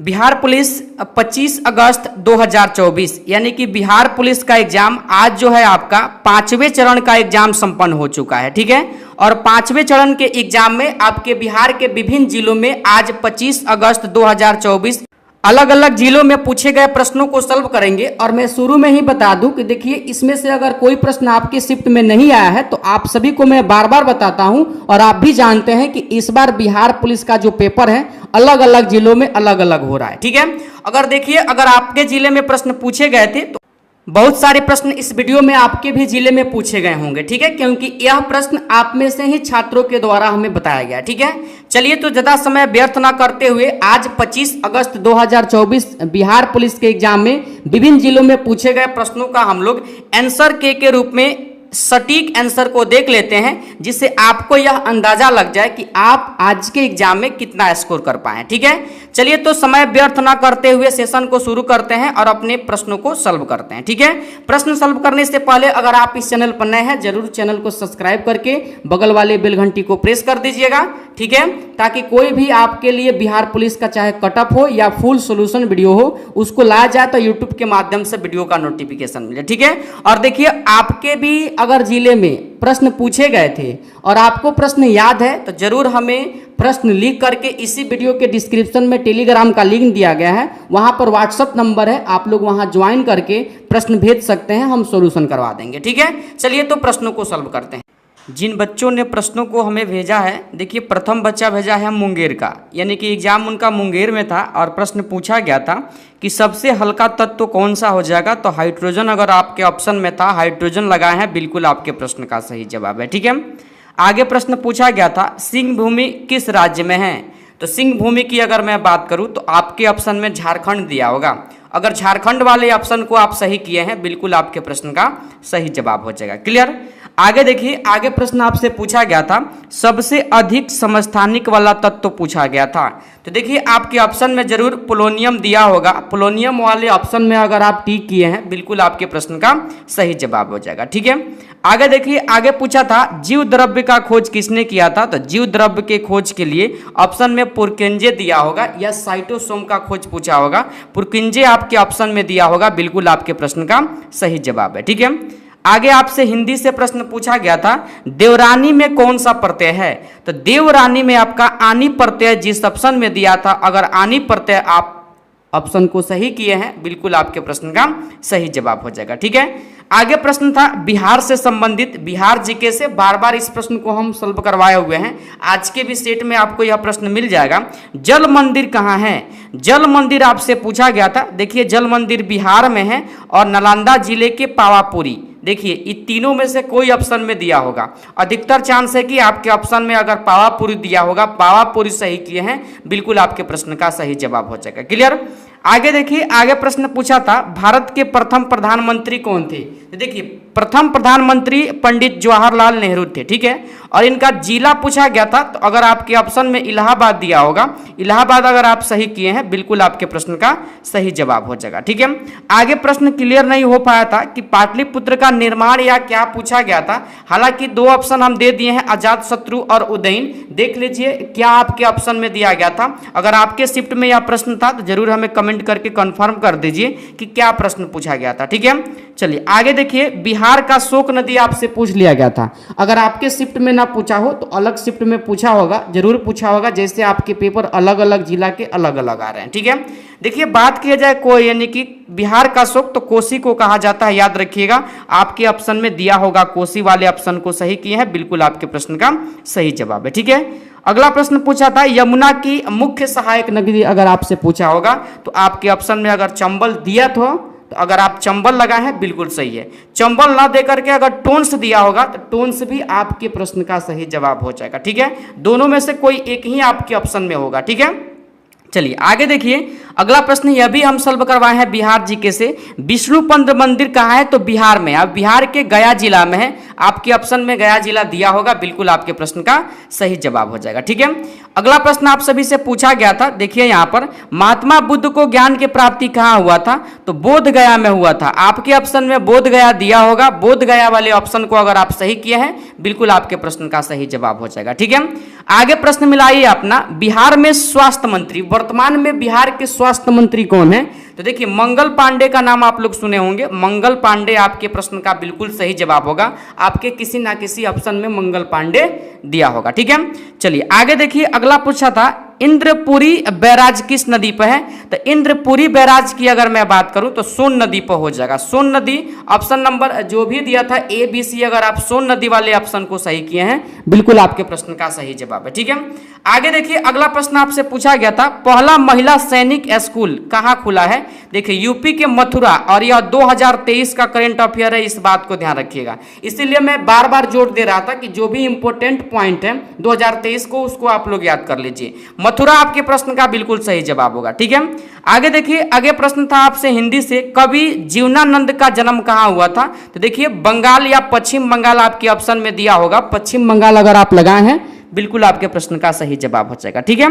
Bihar police 25 अगस्त 2024 यानी कि Bihar police का एग्जाम आज जो है आपका 5वें चरण का एग्जाम संपन्न हो चुका है। ठीक है, और 5वें चरण के एग्जाम में आपके बिहार के विभिन्न जिलों में आज 25 अगस्त 2024 अलग अलग जिलों में पूछे गए प्रश्नों को सॉल्व करेंगे। और मैं शुरू में ही बता दूं कि देखिए, इसमें से अगर कोई प्रश्न आपके शिफ्ट में नहीं आया है तो आप सभी को मैं बार बार बताता हूं, और आप भी जानते हैं कि इस बार बिहार पुलिस का जो पेपर है अलग अलग जिलों में अलग अलग हो रहा है। ठीक है, अगर देखिए, अगर आपके जिले में प्रश्न पूछे गए थे तो बहुत सारे प्रश्न इस वीडियो में आपके भी जिले में पूछे गए होंगे। ठीक है, क्योंकि यह प्रश्न आप में से ही छात्रों के द्वारा हमें बताया गया। ठीक है, चलिए तो ज्यादा समय व्यर्थ ना करते हुए आज 25 अगस्त 2024 बिहार पुलिस के एग्जाम में विभिन्न जिलों में पूछे गए प्रश्नों का हम लोग आंसर के रूप में सटीक आंसर को देख लेते हैं, जिससे आपको यह अंदाजा लग जाए कि आप आज के एग्जाम में कितना स्कोर कर पाए। ठीक है, चलिए तो समय व्यर्थ ना करते हुए सेशन को शुरू करते हैं और अपने प्रश्नों को सॉल्व करते हैं। ठीक है, प्रश्न सॉल्व करने से पहले अगर आप इस चैनल पर नए हैं जरूर चैनल को सब्सक्राइब करके बगल वाले बेल घंटी को प्रेस कर दीजिएगा। ठीक है, ताकि कोई भी आपके लिए बिहार पुलिस का चाहे कटअप हो या फुल सोल्यूशन वीडियो हो उसको लाया जाए तो यूट्यूब के माध्यम से वीडियो का नोटिफिकेशन मिले। ठीक है, और देखिए, आपके भी अगर जिले में प्रश्न पूछे गए थे और आपको प्रश्न याद है तो जरूर हमें प्रश्न लिख करके इसी वीडियो के डिस्क्रिप्शन में टेलीग्राम का लिंक दिया गया है, वहां पर व्हाट्सएप नंबर है, आप लोग वहां ज्वाइन करके प्रश्न भेज सकते हैं, हम सॉल्यूशन करवा देंगे। ठीक है, चलिए तो प्रश्नों को सॉल्व करते हैं। जिन बच्चों ने प्रश्नों को हमें भेजा है, देखिए प्रथम बच्चा भेजा है मुंगेर का, यानी कि एग्जाम उनका मुंगेर में था और प्रश्न पूछा गया था कि सबसे हल्का तत्व कौन सा हो जाएगा, तो हाइड्रोजन अगर आपके ऑप्शन में था हाइड्रोजन लगाए हैं, बिल्कुल आपके प्रश्न का सही जवाब है। ठीक है, आगे प्रश्न पूछा गया था सिंह भूमि किस राज्य में है, तो सिंह भूमि की अगर मैं बात करूं तो आपके ऑप्शन में झारखंड दिया होगा। अगर झारखंड वाले ऑप्शन को आप सही किए हैं बिल्कुल आपके प्रश्न का सही जवाब हो जाएगा। क्लियर, आगे देखिए, आगे प्रश्न आपसे पूछा गया था सबसे अधिक समस्थानिक वाला तत्व पूछा गया था, तो देखिए आपके ऑप्शन में जरूर पोलोनियम दिया होगा, पोलोनियम वाले ऑप्शन में अगर आप टिक किए हैं बिल्कुल आपके प्रश्न का सही जवाब हो जाएगा। ठीक है, आगे देखिए, आगे पूछा था जीव द्रव्य का खोज किसने किया था, तो जीव द्रव्य के खोज के लिए ऑप्शन में पुरकिंजे दिया होगा या साइटोसोम का खोज पूछा होगा, पुरकिंजे आपके ऑप्शन में दिया होगा, बिल्कुल आपके प्रश्न का सही जवाब है। ठीक है, आगे आपसे हिंदी से प्रश्न पूछा गया था देवरानी में कौन सा प्रत्यय है, तो देवरानी में आपका आनी प्रत्यय जिस ऑप्शन में दिया था, अगर आनी प्रत्यय आप ऑप्शन को सही किए हैं बिल्कुल आपके प्रश्न का सही जवाब हो जाएगा। ठीक है, आगे प्रश्न था बिहार से संबंधित, बिहार जीके से बार बार इस प्रश्न को हम सॉल्व करवाए हुए हैं, आज के भी सेट में आपको यह प्रश्न मिल जाएगा। जल मंदिर कहाँ है, जल मंदिर आपसे पूछा गया था, देखिए जल मंदिर बिहार में है और नालंदा जिले के पावापुरी, देखिए इन तीनों में से कोई ऑप्शन में दिया होगा, अधिकतर चांस है कि आपके ऑप्शन में अगर पावापुरी दिया होगा, पावापुरी सही किए हैं बिल्कुल आपके प्रश्न का सही जवाब हो जाएगा। क्लियर, आगे देखिए, आगे प्रश्न पूछा था भारत के प्रथम प्रधानमंत्री कौन थे, तो देखिए प्रथम प्रधानमंत्री पंडित जवाहरलाल नेहरू थे। ठीक है, और इनका जिला पूछा गया था, तो अगर आपके ऑप्शन में इलाहाबाद दिया होगा, इलाहाबाद अगर आप सही किए हैं बिल्कुल आपके प्रश्न का सही जवाब हो जाएगा। ठीक है, आगे प्रश्न क्लियर नहीं हो पाया था कि पाटलिपुत्र का निर्माण या क्या पूछा गया था, हालांकि दो ऑप्शन हम दे दिए हैं अजात शत्रु और उदयन, देख लीजिए क्या आपके ऑप्शन में दिया गया था, अगर आपके शिफ्ट में यह प्रश्न था तो जरूर हमें कमेंट करके कंफर्म कर दीजिए कि क्या प्रश्न पूछा गया था। ठीक है, चलिए आगे देखिए, बिहार का शोक नदी आपसे पूछ लिया गया था, अगर आपके शिफ्ट में ना पूछा हो तो अलग शिफ्ट में पूछा होगा, जरूर पूछा होगा, जैसे आपके पेपर अलग अलग जिला के अलग अलग आ रहे हैं। ठीक है, देखिए बात किया जाए कोई, यानी कि बिहार का शोक तो कोसी को कहा जाता है, याद रखिएगा आपके ऑप्शन में दिया होगा, कोसी वाले ऑप्शन को सही किए हैं बिल्कुल आपके प्रश्न का सही जवाब है। ठीक है, अगला प्रश्न पूछा था यमुना की मुख्य सहायक नदी अगर आपसे पूछा होगा तो आपके ऑप्शन में अगर चंबल दिया तो अगर आप चंबल लगाए हैं बिल्कुल सही है, चंबल ना दे करके अगर टोन्स दिया होगा तो टोन्स भी आपके प्रश्न का सही जवाब हो जाएगा। ठीक है, दोनों में से कोई एक ही आपके ऑप्शन में होगा। ठीक है, चलिए आगे देखिए, अगला प्रश्न यह भी हम सॉल्व करवाए हैं बिहार जीके से, विष्णुपद मंदिर कहाँ है, तो बिहार में, अब बिहार के गया जिला में है, आपके ऑप्शन में गया जिला दिया होगा, बिल्कुल आपके प्रश्न का सही जवाब हो जाएगा। ठीक है, अगला प्रश्न आप सभी से पूछा गया था, देखिए यहाँ पर महात्मा बुद्ध को ज्ञान की प्राप्ति कहाँ हुआ था, तो बोध गया में हुआ था, आपके ऑप्शन में बोध गया दिया होगा, बोध गया वाले ऑप्शन को अगर आप सही किए हैं बिल्कुल आपके प्रश्न का सही जवाब हो जाएगा। ठीक है, आगे प्रश्न मिलाइए अपना, बिहार में स्वास्थ्य मंत्री, वर्तमान में बिहार के स्वास्थ्य स्वास्थ्य मंत्री कौन है? तो देखिए मंगल पांडे का नाम आप लोग सुने होंगे। मंगल पांडे आपके प्रश्न का बिल्कुल सही जवाब होगा। आपके किसी ना किसी ऑप्शन में मंगल पांडे दिया होगा। ठीक है, चलिए आगे देखिए। अगला पूछा था इंद्रपुरी बैराज किस नदी पर है? तो इंद्रपुरी बैराज की अगर मैं बात करूं तो सोन नदी पर हो जाएगा। सोन नदी ऑप्शन नंबर जो भी दिया था ए बी सी, अगर आप सोन नदी वाले ऑप्शन को सही किए हैं बिल्कुल आपके प्रश्न का सही जवाब है। ठीक है, आगे देखिए। अगला प्रश्न आपसे पूछा गया था पहला महिला सैनिक स्कूल कहां खुला है? देखिए यूपी के मथुरा, और यह 2023 का करंट अफेयर है, इस बात को ध्यान रखिएगा। इसीलिए मैं बार बार जोर दे रहा था कि जो भी इंपॉर्टेंट पॉइंट है 2023 को, उसको आप लोग याद कर लीजिए। मथुरा आपके प्रश्न का बिल्कुल सही जवाब होगा। ठीक है, आगे देखिए। आगे प्रश्न था आपसे हिंदी से, कवि जीवनानंद का जन्म कहां हुआ था? तो देखिए बंगाल या पश्चिम बंगाल आपके ऑप्शन में दिया होगा। पश्चिम बंगाल अगर आप लगाए हैं बिल्कुल आपके प्रश्न का सही जवाब हो जाएगा। ठीक है,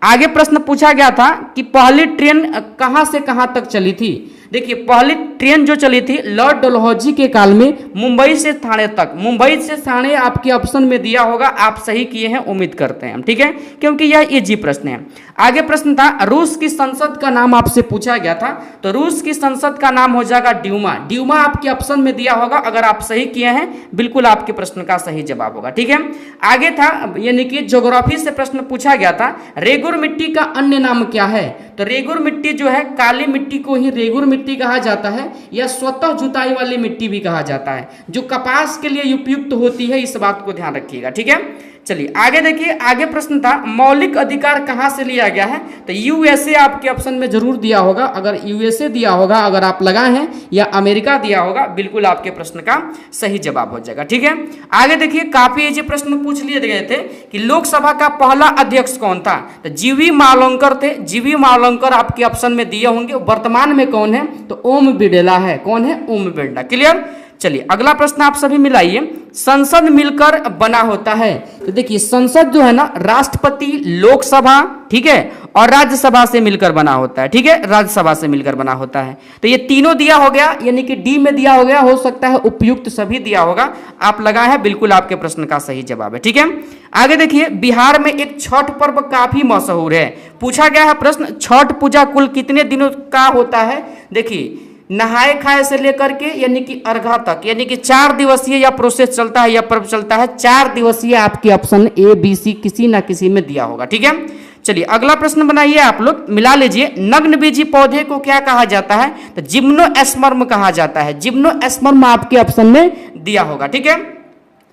आगे प्रश्न पूछा गया था कि पहली ट्रेन कहां से कहां तक चली थी? देखिए पहली ट्रेन जो चली थी लॉर्ड डलहौजी के काल में मुंबई से थाने तक। मुंबई से थाने आपके ऑप्शन में दिया होगा, आप सही किए हैं उम्मीद करते हैं। ठीक है, क्योंकि यह इजी प्रश्न है। आगे प्रश्न था रूस की संसद का नाम आपसे पूछा गया था। तो रूस की संसद का नाम हो जाएगा ड्यूमा। ड्यूमा आपके ऑप्शन में दिया होगा, अगर आप सही किए हैं बिल्कुल आपके प्रश्न का सही जवाब होगा। ठीक है, आगे था यानी कि ज्योग्राफी से प्रश्न पूछा गया था रेगुर मिट्टी का अन्य नाम क्या है? तो रेगुर मिट्टी जो है, काली मिट्टी को ही रेगुर मिट्टी कहा जाता है, या स्वतः जुताई वाली मिट्टी भी कहा जाता है, जो कपास के लिए उपयुक्त होती है। इस बात को ध्यान रखिएगा। ठीक है, चलिए आगे देखिए। आगे प्रश्न था मौलिक अधिकार कहां से लिया गया है? तो यूएसए आपके ऑप्शन में जरूर दिया होगा। अगर यूएसए दिया होगा, अगर आप लगाए हैं, या अमेरिका दिया होगा, बिल्कुल आपके प्रश्न का सही जवाब हो जाएगा। ठीक है, आगे देखिए। काफी इजी प्रश्न पूछ लिए गए थे कि लोकसभा का पहला अध्यक्ष कौन था? तो जीवी मावलंकर थे। जीवी मावलंकर आपके ऑप्शन में दिए होंगे। वर्तमान में कौन है? तो ओम बिड़ला है। कौन है? ओम बिड़ला। क्लियर। चलिए अगला प्रश्न आप सभी मिलाइए। संसद मिलकर बना होता है। तो देखिए संसद जो है ना, राष्ट्रपति, लोकसभा, ठीक है, और राज्यसभा से मिलकर बना होता है। ठीक है, राज्यसभा से मिलकर बना होता है। तो ये तीनों दिया हो गया, यानी कि डी में दिया हो गया, हो सकता है उपयुक्त सभी दिया होगा। आप लगाए हैं बिल्कुल आपके प्रश्न का सही जवाब है। ठीक है, आगे देखिए। बिहार में एक छठ पर्व काफी मशहूर है। पूछा गया है प्रश्न छठ पूजा कुल कितने दिनों का होता है? देखिए नहाए खाए से लेकर के यानी कि अर्घा तक, यानी कि 4 दिवसीय यह प्रोसेस चलता है, यह पर्व चलता है। 4 दिवसीय आपके ऑप्शन ए बी सी किसी ना किसी में दिया होगा। ठीक है, चलिए अगला प्रश्न बनाइए, आप लोग मिला लीजिए। नग्नबीजी पौधे को क्या कहा जाता है? तो जिम्नोस्पर्म कहा जाता है। जिम्नोस्पर्म आपके ऑप्शन में दिया होगा। ठीक है,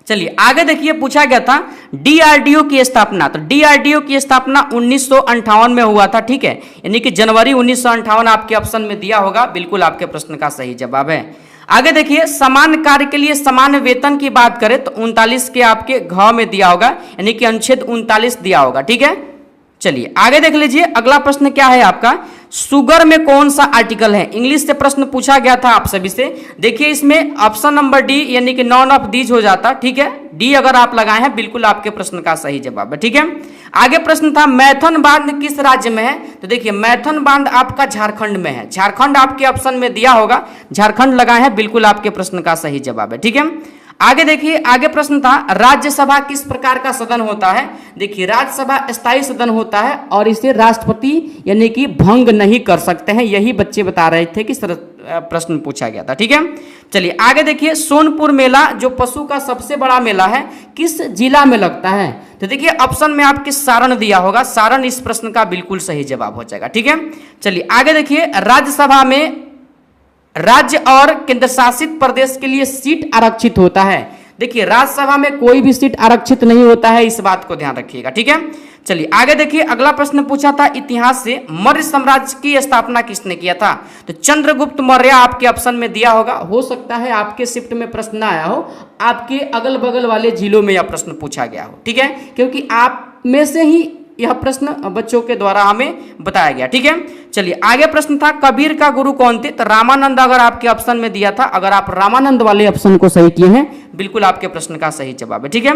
चलिए आगे देखिए। पूछा गया था डीआरडीओ की स्थापना। तो डीआरडीओ की स्थापना 1958 में हुआ था। ठीक है, यानी कि जनवरी 1958 आपके ऑप्शन में दिया होगा, बिल्कुल आपके प्रश्न का सही जवाब है। आगे देखिए। समान कार्य के लिए समान वेतन की बात करें तो 39 के आपके घ में दिया होगा, यानी कि अनुच्छेद 39 दिया होगा। ठीक है, चलिए आगे देख लीजिए। अगला प्रश्न क्या है आपका? शुगर में कौन सा आर्टिकल है? इंग्लिश से प्रश्न पूछा गया था आप सभी से। देखिए इसमें ऑप्शन नंबर डी यानी कि नॉन ऑफ दीज हो जाता। ठीक है, डी अगर आप लगाए हैं बिल्कुल आपके प्रश्न का सही जवाब है। ठीक है, आगे प्रश्न था मैथन बांध किस राज्य में है? तो देखिए मैथन बांध आपका झारखंड में है। झारखंड आपके ऑप्शन में दिया होगा, झारखंड लगाए हैं, बिल्कुल आपके प्रश्न का सही जवाब है। ठीक है, आगे देखिए। आगे प्रश्न था राज्यसभा किस प्रकार का सदन होता है? देखिए राज्यसभा स्थायी सदन होता है, और इसे राष्ट्रपति यानी कि भंग नहीं कर सकते हैं। यही बच्चे बता रहे थे कि प्रश्न पूछा गया था। ठीक है, चलिए आगे देखिए। सोनपुर मेला जो पशु का सबसे बड़ा मेला है किस जिला में लगता है? तो देखिए ऑप्शन में आपके सारण दिया होगा। सारण इस प्रश्न का बिल्कुल सही जवाब हो जाएगा। ठीक है, चलिए आगे देखिए। राज्यसभा में राज्य और केंद्र शासित प्रदेश के लिए सीट आरक्षित होता है। देखिए राज्यसभा में कोई भी सीट आरक्षित नहीं होता है, इस बात को ध्यान रखिएगा। ठीक है, चलिए आगे देखिए। अगला प्रश्न पूछा था इतिहास से मौर्य साम्राज्य की स्थापना किसने किया था? तो चंद्रगुप्त मौर्य आपके ऑप्शन में दिया होगा। हो सकता है आपके शिफ्ट में प्रश्न आया हो, आपके अगल बगल वाले जिलों में यह प्रश्न पूछा गया हो। ठीक है, क्योंकि आप में से ही यह प्रश्न बच्चों के द्वारा हमें बताया गया। ठीक है, चलिए आगे प्रश्न था कबीर का गुरु कौन थे? तो रामानंद अगर आपके ऑप्शन में दिया था, अगर आप रामानंद वाले ऑप्शन को सही किए हैं बिल्कुल आपके प्रश्न का सही जवाब है। ठीक है,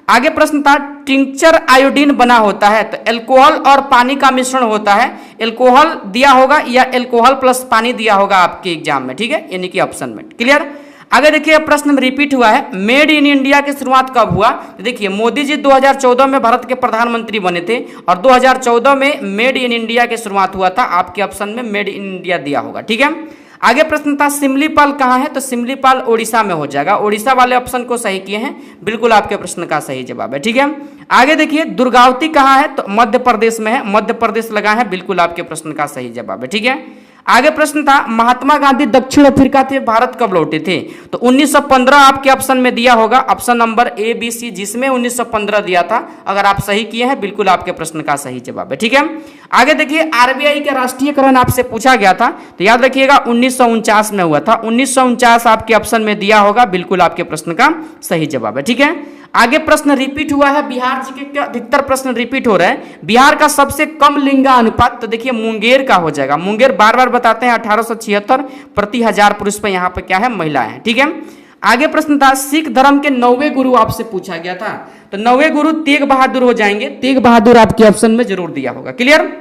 आगे प्रश्न था टिंचर आयोडीन बना होता है। तो एल्कोहल और पानी का मिश्रण होता है। एल्कोहल दिया होगा या एल्कोहल प्लस पानी दिया होगा आपके एग्जाम में। ठीक है, यानी कि ऑप्शन में। क्लियर। आगे देखिए प्रश्न में रिपीट हुआ है, मेड इन इंडिया की शुरुआत कब हुआ? तो देखिए मोदी जी 2014 में भारत के प्रधानमंत्री बने थे और 2014 में मेड इन इंडिया की शुरुआत हुआ था। आपके ऑप्शन में मेड इन इंडिया दिया होगा, ठीक है। आगे प्रश्न था सिमलीपाल कहाँ है? तो सिमलीपाल ओडिशा में हो जाएगा। ओडिशा वाले ऑप्शन को सही किए हैं, बिल्कुल आपके प्रश्न का सही जवाब है, ठीक है। आगे देखिए दुर्गावती कहाँ है? तो मध्य प्रदेश में है, मध्य प्रदेश लगा है, बिल्कुल आपके प्रश्न का सही जवाब है, ठीक है। आगे प्रश्न था महात्मा गांधी दक्षिण अफ्रीका से भारत कब लौटे थे? तो 1915 आपके ऑप्शन में दिया होगा, option number A B C, जिसमें 1915 दिया था। अगर आप सही किए हैं, बिल्कुल आपके प्रश्न का सही जवाब है, ठीक है। आगे देखिए आरबीआई का राष्ट्रीयकरण आपसे पूछा गया था, तो याद रखिएगा 1949 में हुआ था। 1949 आपके ऑप्शन में दिया होगा, बिल्कुल आपके प्रश्न का सही जवाब है, ठीक है। आगे प्रश्न रिपीट हुआ है, बिहार जी के अधिकतर प्रश्न रिपीट हो रहे हैं। बिहार का सबसे कम लिंगानुपात, तो देखिए मुंगेर का हो जाएगा। मुंगेर बार बार बताते हैं 1876 प्रति 1000 पुरुष पे यहाँ पे क्या है, महिला है, ठीक है। आगे प्रश्न था सिख धर्म के 9वें गुरु आपसे पूछा गया था, तो 9वें गुरु तेग बहादुर हो जाएंगे। तेग बहादुर आपके ऑप्शन में जरूर दिया होगा, क्लियर।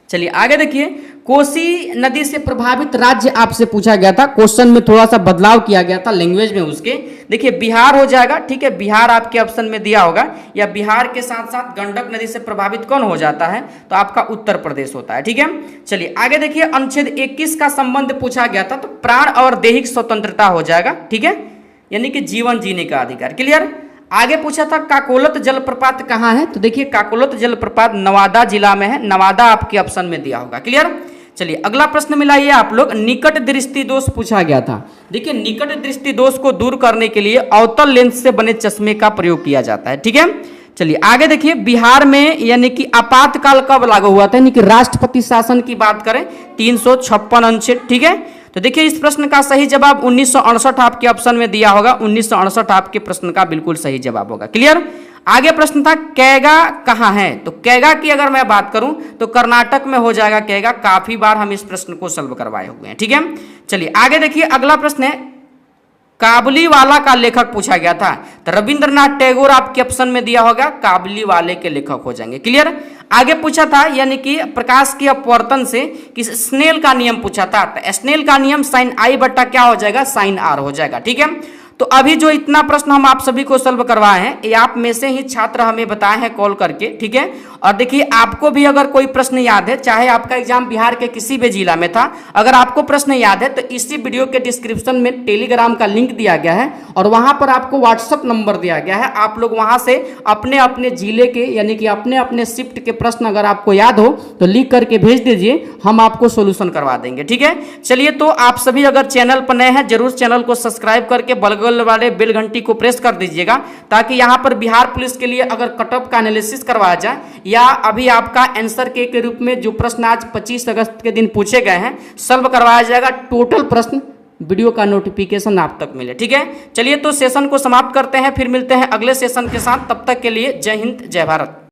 चलिए आगे देखिए कोसी नदी से प्रभावित राज्य आपसे पूछा गया था। क्वेश्चन में थोड़ा सा बदलाव किया गया था लैंग्वेज में उसके। देखिए बिहार हो जाएगा, ठीक है, बिहार आपके ऑप्शन में दिया होगा। या बिहार के साथ साथ गंडक नदी से प्रभावित कौन हो जाता है? तो आपका उत्तर प्रदेश होता है, ठीक है। चलिए आगे देखिए अनुच्छेद 21 का संबंध पूछा गया था, तो प्राण और दैहिक स्वतंत्रता हो जाएगा, ठीक है, यानी कि जीवन जीने का अधिकार, क्लियर। आगे पूछा था काकोलत जलप्रपात कहाँ है? तो देखिए काकोलत जलप्रपात नवादा जिला में है, नवादा आपके ऑप्शन में दिया होगा, क्लियर। चलिए अगला प्रश्न मिला ये आप लोग, निकट दृष्टि दोष पूछा गया था। देखिए निकट दृष्टि दोष को दूर करने के लिए अवतल लेंस से बने चश्मे का प्रयोग किया जाता है, ठीक है। चलिए आगे देखिए बिहार में यानी कि आपातकाल कब लागू हुआ था? यानी कि राष्ट्रपति शासन की बात करें 356 अनुच्छेद, ठीक है। तो देखिए इस प्रश्न का सही जवाब 1968 आपके ऑप्शन में दिया होगा। 1968 आपके प्रश्न का बिल्कुल सही जवाब होगा, क्लियर। आगे प्रश्न था कैगा कहाँ है? तो कैगा की अगर मैं बात करूं तो कर्नाटक में हो जाएगा कैगा। काफी बार हम इस प्रश्न को सॉल्व करवाए हुए हैं, ठीक है। चलिए आगे देखिए अगला प्रश्न है काबुलीवाला का लेखक पूछा गया था, तो रविंद्रनाथ टैगोर आपके ऑप्शन में दिया होगा, काबुलीवाले के लेखक हो जाएंगे, क्लियर। आगे पूछा था यानी कि प्रकाश के अपवर्तन से किस स्नेल का नियम पूछा था, तो स्नेल का नियम साइन आई बट्टा क्या हो जाएगा, साइन आर हो जाएगा, ठीक है। तो अभी जो इतना प्रश्न हम आप सभी को सॉल्व करवाए हैं, ये आप में से ही छात्र हमें बताए हैं कॉल करके, ठीक है। और देखिए आपको भी अगर कोई प्रश्न याद है, चाहे आपका एग्जाम बिहार के किसी भी जिला में था, अगर आपको प्रश्न याद है तो इसी वीडियो के डिस्क्रिप्शन में टेलीग्राम का लिंक दिया गया है और वहां पर आपको व्हाट्सअप नंबर दिया गया है। आप लोग वहां से अपने अपने जिले के यानी कि अपने अपने शिफ्ट के प्रश्न अगर आपको याद हो तो लिख करके भेज दीजिए, हम आपको सोल्यूशन करवा देंगे, ठीक है। चलिए तो आप सभी अगर चैनल पर नए हैं जरूर चैनल को सब्सक्राइब करके बगल वाले बेल घंटी को प्रेस कर दीजिएगा, ताकि यहां पर बिहार पुलिस के लिए अगर कट ऑफ का एनालिसिस करवाया जाए या अभी आपका आंसर के रूप में जो प्रश्न आज 25 अगस्त के दिन पूछे गए हैं सॉल्व करवाया जाएगा, टोटल प्रश्न वीडियो का नोटिफिकेशन आप तक मिले, ठीक है। चलिए तो सेशन को समाप्त करते हैं, फिर मिलते हैं अगले सेशन के साथ। तब तक के लिए जय हिंद जय भारत।